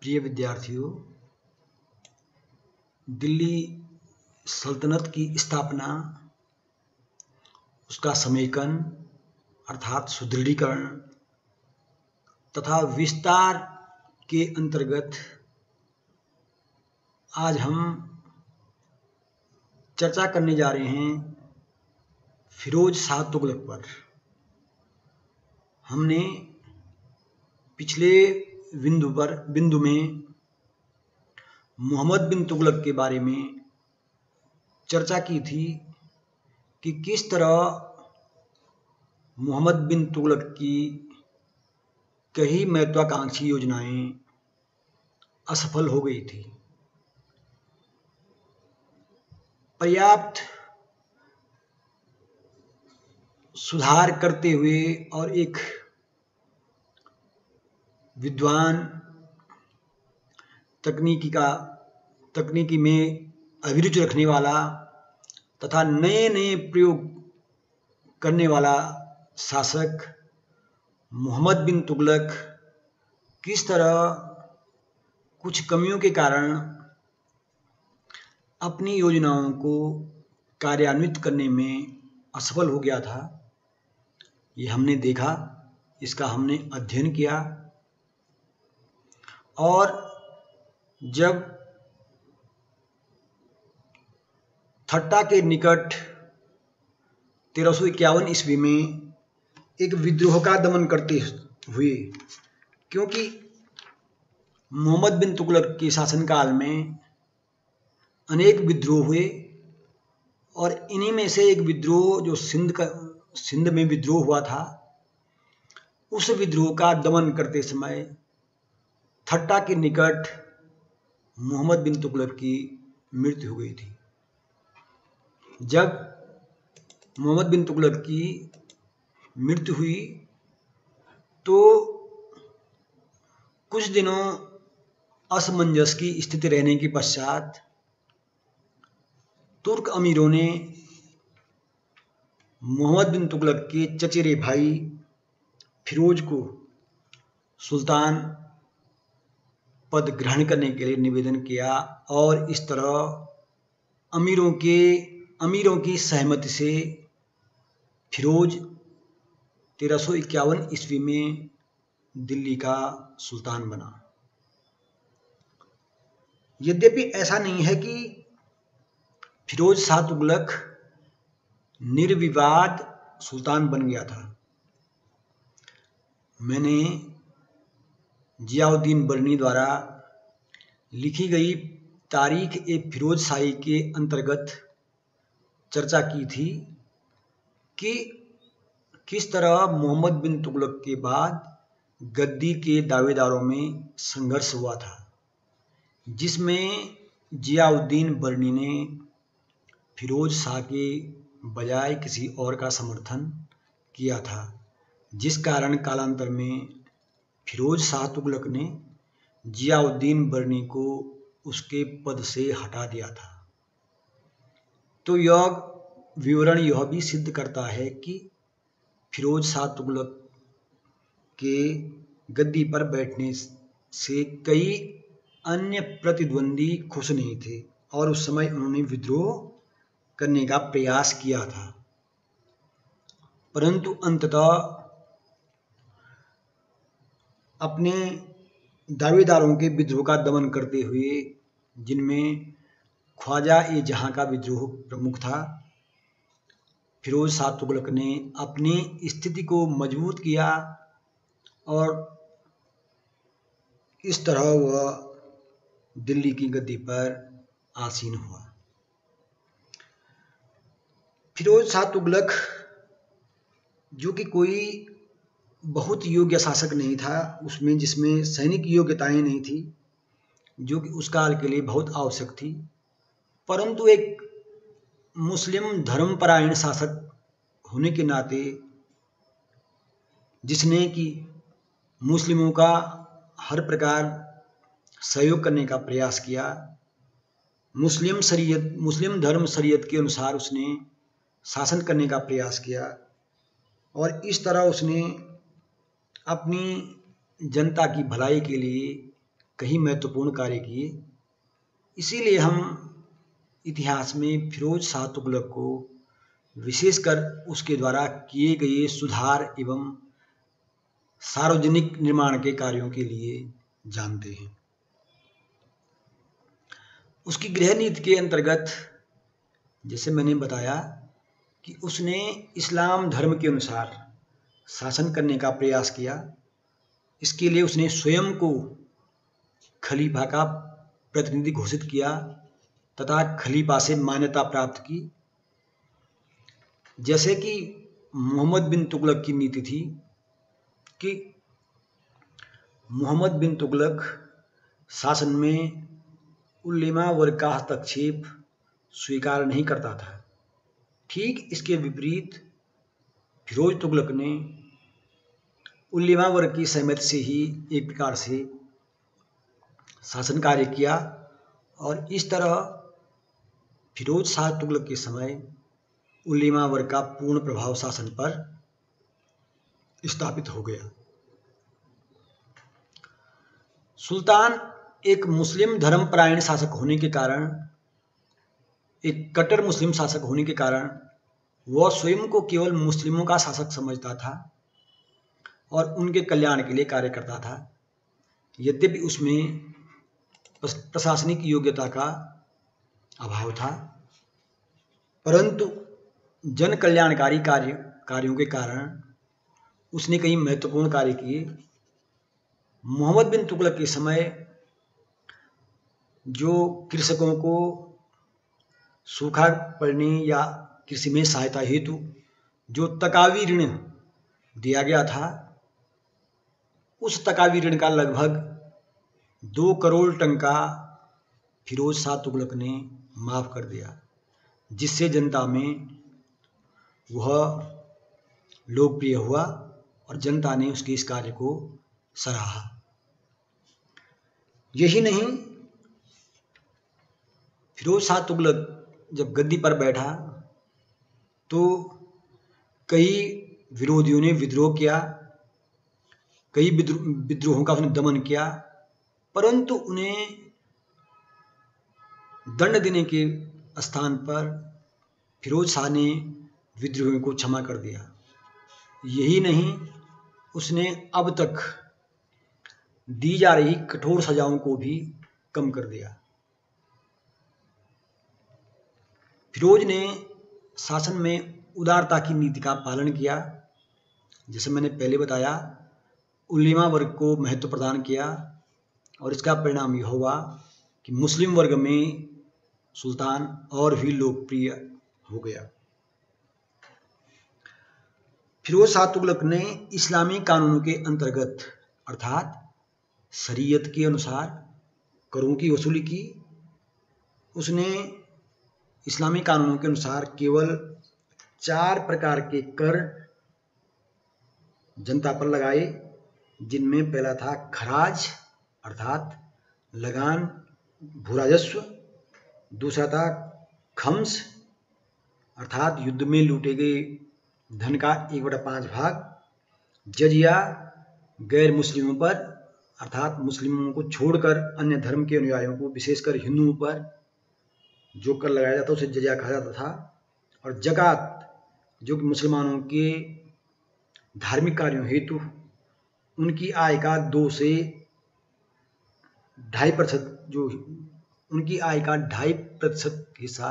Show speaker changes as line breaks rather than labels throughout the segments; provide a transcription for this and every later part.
प्रिय विद्यार्थियों, दिल्ली सल्तनत की स्थापना, उसका समेकन अर्थात सुदृढ़ीकरण तथा विस्तार के अंतर्गत आज हम चर्चा करने जा रहे हैं फिरोज शाह तुगलक पर। हमने पिछले बिंदु में मोहम्मद बिन तुगलक के बारे में चर्चा की थी कि किस तरह मोहम्मद बिन तुगलक की कई महत्वाकांक्षी योजनाएं असफल हो गई थी। पर्याप्त सुधार करते हुए और एक विद्वान तकनीकी में अभिरुचि रखने वाला तथा नए नए प्रयोग करने वाला शासक मोहम्मद बिन तुगलक किस तरह कुछ कमियों के कारण अपनी योजनाओं को कार्यान्वित करने में असफल हो गया था, ये हमने देखा, इसका हमने अध्ययन किया। और जब थट्टा के निकट 1351 ईस्वी में एक विद्रोह का दमन करते हुए, क्योंकि मोहम्मद बिन तुगलक के शासनकाल में अनेक विद्रोह हुए और इन्हीं में से एक विद्रोह जो सिंध में विद्रोह हुआ था, उस विद्रोह का दमन करते समय थट्टा के निकट मोहम्मद बिन तुगलक की मृत्यु हो गई थी। जब मोहम्मद बिन तुगलक की मृत्यु हुई तो कुछ दिनों असमंजस की स्थिति रहने के पश्चात तुर्क अमीरों ने मोहम्मद बिन तुगलक के चचेरे भाई फिरोज को सुल्तान पद ग्रहण करने के लिए निवेदन किया और इस तरह अमीरों की सहमति से फिरोज 1351 ईस्वी में दिल्ली का सुल्तान बना। यद्यपि ऐसा नहीं है कि फिरोज शाह तुगलक निर्विवाद सुल्तान बन गया था। मैंने जियाउद्दीन बर्नी द्वारा लिखी गई तारीख ए फिरोज शाही के अंतर्गत चर्चा की थी कि किस तरह मोहम्मद बिन तुगलक के बाद गद्दी के दावेदारों में संघर्ष हुआ था, जिसमें जियाउद्दीन बर्नी ने फिरोज शाह के बजाय किसी और का समर्थन किया था, जिस कारण कालांतर में फिरोज शाह तुगलक ने जियाउद्दीन बर्नी को उसके पद से हटा दिया था। तो यह विवरण यह भी सिद्ध करता है कि फिरोज शाह तुगलक के गद्दी पर बैठने से कई अन्य प्रतिद्वंदी खुश नहीं थे और उस समय उन्होंने विद्रोह करने का प्रयास किया था, परंतु अंततः अपने दावेदारों के विद्रोह का दमन करते हुए, जिनमें ख्वाजा ए जहां का विद्रोह प्रमुख था, फिरोज शाह तुगलक ने अपनी स्थिति को मजबूत किया और इस तरह वह दिल्ली की गद्दी पर आसीन हुआ। फिरोज शाह तुगलक जो कि कोई बहुत योग्य शासक नहीं था, जिसमें सैनिक योग्यताएं नहीं थी, जो कि उस काल के लिए बहुत आवश्यक थी, परंतु एक मुस्लिम धर्मपरायण शासक होने के नाते जिसने कि मुस्लिमों का हर प्रकार सहयोग करने का प्रयास किया, मुस्लिम धर्म शरीयत के अनुसार उसने शासन करने का प्रयास किया और इस तरह उसने अपनी जनता की भलाई के लिए कई महत्वपूर्ण कार्य किए। इसीलिए हम इतिहास में फिरोज शाह तुगलक को विशेषकर उसके द्वारा किए गए सुधार एवं सार्वजनिक निर्माण के कार्यों के लिए जानते हैं। उसकी गृह नीति के अंतर्गत जैसे मैंने बताया कि उसने इस्लाम धर्म के अनुसार शासन करने का प्रयास किया। इसके लिए उसने स्वयं को खलीफा का प्रतिनिधि घोषित किया तथा खलीफा से मान्यता प्राप्त की। जैसे कि मोहम्मद बिन तुगलक की नीति थी कि मोहम्मद बिन तुगलक शासन में उलेमा वर्ग का हस्तक्षेप स्वीकार नहीं करता था। ठीक इसके विपरीत फिरोज तुगलक ने उलेमा वर्ग की सहमति से ही एक प्रकार से शासन कार्य किया और इस तरह फिरोज शाह तुगलक के समय उलेमा वर्ग का पूर्ण प्रभाव शासन पर स्थापित हो गया। सुल्तान एक मुस्लिम धर्मपरायण शासक होने के कारण, एक कट्टर मुस्लिम शासक होने के कारण वह स्वयं को केवल मुस्लिमों का शासक समझता था और उनके कल्याण के लिए कार्य करता था। यद्यपि उसमें प्रशासनिक योग्यता का अभाव था, परंतु जन कल्याणकारी कार्यों के कारण उसने कई महत्वपूर्ण कार्य किए। मोहम्मद बिन तुगलक के समय जो कृषकों को सूखा पड़ने या कृषि में सहायता हेतु जो तकावी ऋण दिया गया था, उस तकावी ऋण का लगभग 2 करोड़ टन का फिरोज शाह तुगलक ने माफ कर दिया, जिससे जनता में वह लोकप्रिय हुआ और जनता ने उसके इस कार्य को सराहा। यही नहीं, फिरोज शाह तुगलक जब गद्दी पर बैठा तो कई विरोधियों ने विद्रोह किया, कई विद्रोहों का उसने दमन किया, परंतु उन्हें दंड देने के स्थान पर फिरोज शाह ने विद्रोहियों को क्षमा कर दिया। यही नहीं, उसने अब तक दी जा रही कठोर सजाओं को भी कम कर दिया। फिरोज ने शासन में उदारता की नीति का पालन किया। जैसे मैंने पहले बताया, उलेमा वर्ग को महत्व प्रदान किया और इसका परिणाम यह हुआ कि मुस्लिम वर्ग में सुल्तान और भी लोकप्रिय हो गया। फिरोज शाह तुगलक ने इस्लामी कानूनों के अंतर्गत अर्थात शरीयत के अनुसार करों की वसूली की। उसने इस्लामी कानूनों के अनुसार केवल 4 प्रकार के कर जनता पर लगाए, जिनमें पहला था खराज अर्थात लगान भूराजस्व, दूसरा था खम्स अर्थात युद्ध में लूटे गए धन का 1/5 भाग, जजिया गैर मुस्लिमों पर अर्थात मुस्लिमों को छोड़कर अन्य धर्म के अनुयायियों को विशेषकर हिंदुओं पर जो कर लगाया जाता उसे जजिया कहा जाता था, और जकात जो कि मुसलमानों के धार्मिक कार्यों हेतु उनकी आय का 2 से 2.5% जो उनकी आय का 2.5% हिस्सा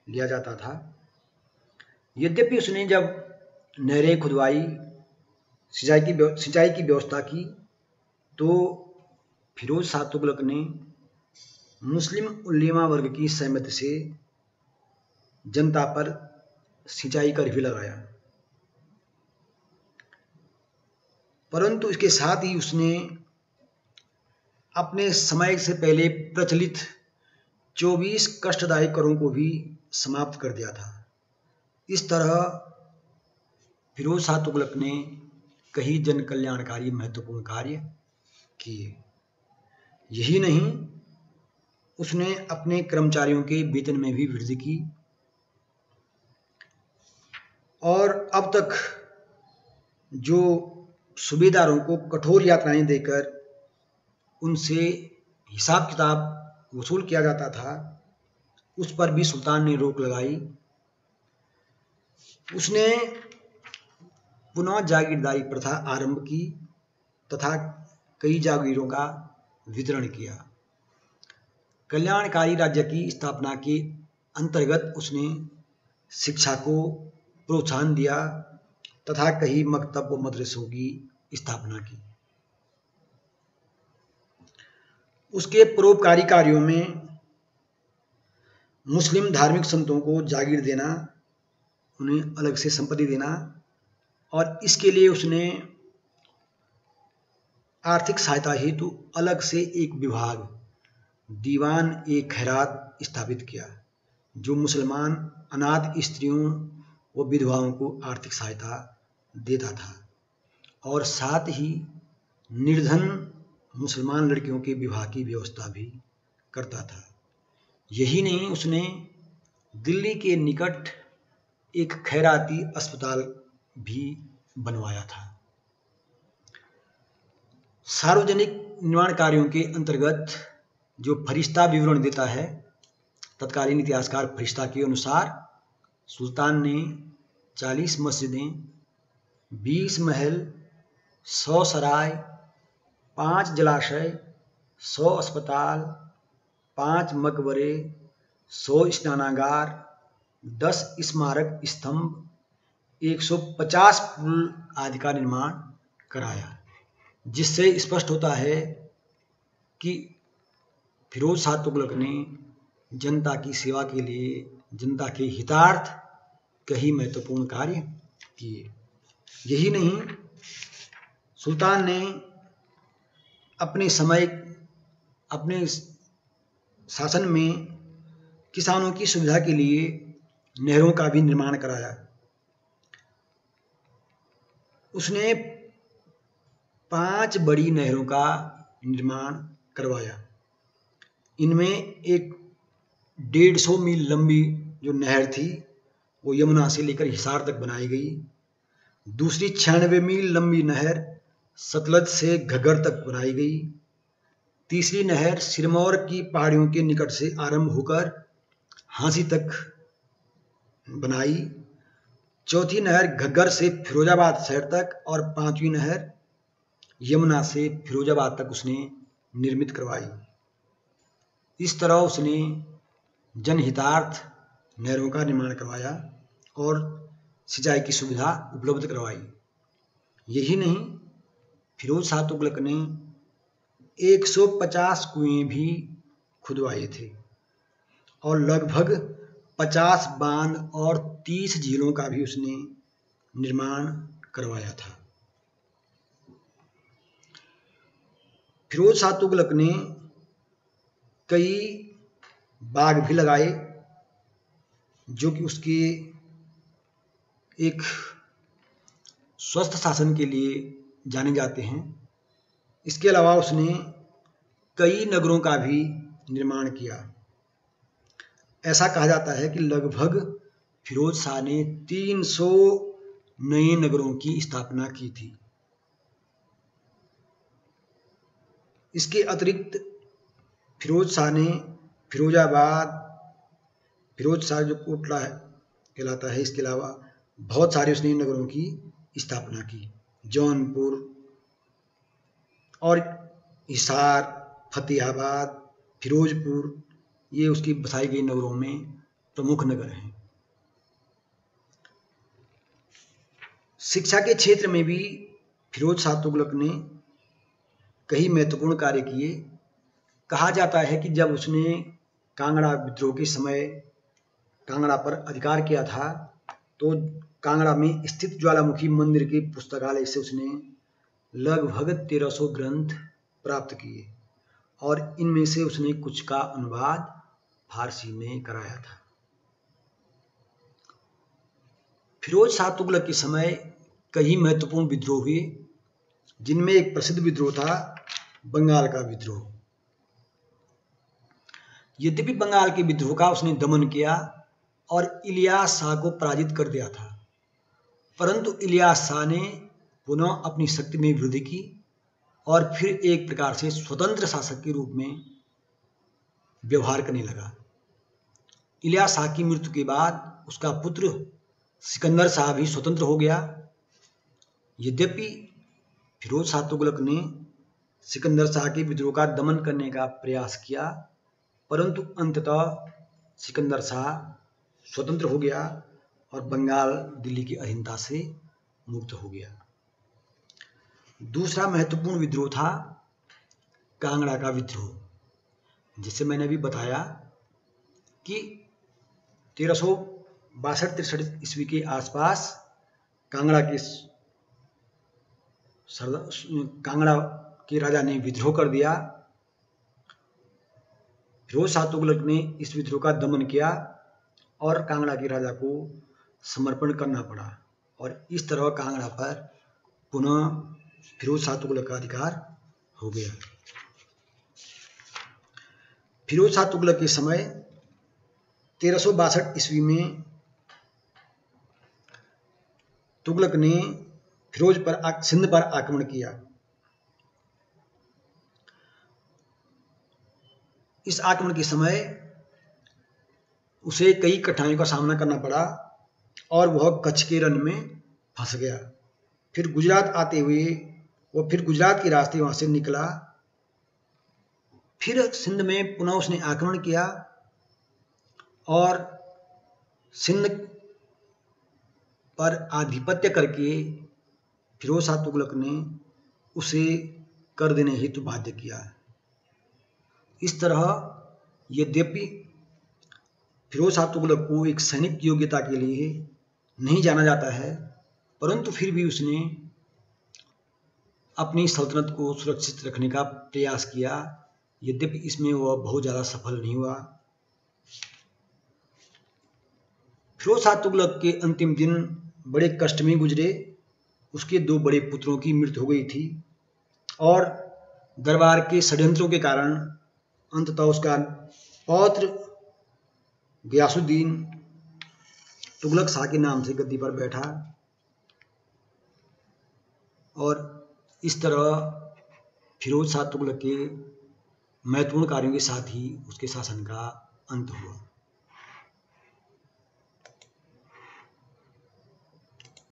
लिया जाता था। यद्यपि उसने जब नहरें खुदवाई, सिंचाई की व्यवस्था की, तो फिरोज शाह तुगलक ने मुस्लिम उलेमा वर्ग की सहमति से जनता पर सिंचाई कर भी लगाया। परंतु इसके साथ ही उसने अपने समय से पहले प्रचलित 24 कष्टदायी करों को भी समाप्त कर दिया था। इस तरह फिरोज शाह तुगलक ने कई जन कल्याणकारी महत्वपूर्ण कार्य किए। यही नहीं, उसने अपने कर्मचारियों के वेतन में भी वृद्धि की और अब तक जो सूबेदारों को कठोर यातनाएं देकर उनसे हिसाब किताब वसूल किया जाता था, उस पर भी सुल्तान ने रोक लगाई। उसने पुनः जागीरदारी प्रथा आरंभ की तथा कई जागीरों का वितरण किया। कल्याणकारी राज्य की स्थापना के अंतर्गत उसने शिक्षा को प्रोत्साहन दिया तथा कई मकतब व मदरसों की स्थापना की। उसके परोपकारी कार्यों में मुस्लिम धार्मिक संतों को जागीर देना, उन्हें अलग से संपत्ति देना, और इसके लिए उसने आर्थिक सहायता हेतु अलग से एक विभाग दीवान ए खैरात स्थापित किया, जो मुसलमान अनाथ स्त्रियों व विधवाओं को आर्थिक सहायता देता था और साथ ही निर्धन मुसलमान लड़कियों के विवाह की व्यवस्था भी करता था। यही नहीं, उसने दिल्ली के निकट एक खैराती अस्पताल भी बनवाया था। सार्वजनिक निर्माण कार्यों के अंतर्गत जो फरिश्ता विवरण देता है, तत्कालीन इतिहासकार फरिश्ता के अनुसार सुल्तान ने 40 मस्जिदें, 20 महल, 100 सराय, 5 जलाशय, 100 अस्पताल, 5 मकबरे, 100 स्नानागार, 10 स्मारक स्तंभ, 150 पुल आदि का निर्माण कराया, जिससे स्पष्ट होता है कि फिरोज शाह तुगलक ने जनता की सेवा के लिए, जनता के हितार्थ कई महत्वपूर्ण कार्य किए। यही नहीं, सुल्तान ने अपने समय, अपने शासन में किसानों की सुविधा के लिए नहरों का भी निर्माण कराया। उसने 5 बड़ी नहरों का निर्माण करवाया। इनमें एक 150 मील लंबी जो नहर थी वो यमुना से लेकर हिसार तक बनाई गई। दूसरी 96 मील लंबी नहर सतलज से घग्गर तक बनाई गई। तीसरी नहर सिरमौर की पहाड़ियों के निकट से आरंभ होकर हांसी तक बनाई। चौथी नहर घग्गर से फिरोजाबाद शहर तक और 5वीं नहर यमुना से फिरोजाबाद तक उसने निर्मित करवाई। इस तरह उसने जनहितार्थ नहरों का निर्माण करवाया और सिंचाई की सुविधा उपलब्ध करवाई। यही नहीं, फिरोज शाह तुगलक ने 150 कुएं भी खुदवाए थे और लगभग 50 बांध और 30 झीलों का भी उसने निर्माण करवाया था। फिरोज शाह तुगलक ने कई बाग भी लगाए, जो कि उसके एक स्वस्थ शासन के लिए जाने जाते हैं। इसके अलावा उसने कई नगरों का भी निर्माण किया। ऐसा कहा जाता है कि लगभग फिरोज शाह ने 300 नए नगरों की स्थापना की थी। इसके अतिरिक्त फिरोज शाह ने फिरोजाबाद, फिरोज शाह जो कोटला है कहलाता है, इसके अलावा बहुत सारे उसने नगरों की स्थापना की। जौनपुर और हिसार, फतेहाबाद, फिरोजपुर, ये उसकी बसाई गई नगरों में प्रमुख नगर हैं। शिक्षा के क्षेत्र में भी फिरोज शाह तुगलक ने कई महत्वपूर्ण कार्य किए। कहा जाता है कि जब उसने कांगड़ा विद्रोह के समय कांगड़ा पर अधिकार किया था, तो कांगड़ा में स्थित ज्वालामुखी मंदिर के पुस्तकालय से उसने लगभग 1300 ग्रंथ प्राप्त किए और इनमें से उसने कुछ का अनुवाद फारसी में कराया था। फिरोज शाह तुगलक के समय कई महत्वपूर्ण विद्रोह हुए, जिनमें एक प्रसिद्ध विद्रोह था बंगाल का विद्रोह। यद्यपि बंगाल के विद्रोह का उसने दमन किया और इलियास शाह को पराजित कर दिया था, परंतु इलियास शाह ने पुनः अपनी शक्ति में वृद्धि की और फिर एक प्रकार से स्वतंत्र शासक के रूप में व्यवहार करने लगा। इलियास शाह की मृत्यु के बाद उसका पुत्र सिकंदर शाह भी स्वतंत्र हो गया। यद्यपि फिरोज शाह तुगलक ने सिकंदर शाह के विद्रोह का दमन करने का प्रयास किया, परंतु अंततः सिकंदर शाह स्वतंत्र हो गया और बंगाल दिल्ली की अधीनता से मुक्त हो गया। दूसरा महत्वपूर्ण विद्रोह था कांगड़ा का विद्रोह, जिसे मैंने अभी बताया कि 1362-63 ईस्वी के आसपास कांगड़ा के राजा ने विद्रोह कर दिया। फिरोज शाह तुगलक ने इस विद्रोह का दमन किया और कांगड़ा के राजा को समर्पण करना पड़ा, और इस तरह कांगड़ा पर पुनः फिरोज शाह तुगलक का अधिकार हो गया। फिरोज शाह तुगलक के समय 1362 ईस्वी में तुगलक ने सिंध पर आक्रमण किया। इस आक्रमण के समय उसे कई कठिनाइयों का सामना करना पड़ा और वह कच्छ के रण में फंस गया। फिर गुजरात आते हुए वह फिर गुजरात के रास्ते वहां से निकला। फिर सिंध में पुनः उसने आक्रमण किया और सिंध पर आधिपत्य करके फिरोज शाह तुगलक ने उसे कर देने हेतु बाध्य किया। इस तरह यद्यपि फिरोज शाह तुगलक को एक सैनिक योग्यता के लिए नहीं जाना जाता है, परंतु फिर भी उसने अपनी सल्तनत को सुरक्षित रखने का प्रयास किया, यद्यपि इसमें वह बहुत ज़्यादा सफल नहीं हुआ। फिरोज शाह तुगलक के अंतिम दिन बड़े कष्ट में गुजरे। उसके 2 बड़े पुत्रों की मृत्यु हो गई थी और दरबार के षड्यंत्रों के कारण अंततः उसका पौत्र गयासुद्दीन तुगलक शाह के नाम से गद्दी पर बैठा, और इस तरह फिरोज शाह तुगलक के महत्वपूर्ण कार्यों के साथ ही उसके शासन का अंत हुआ।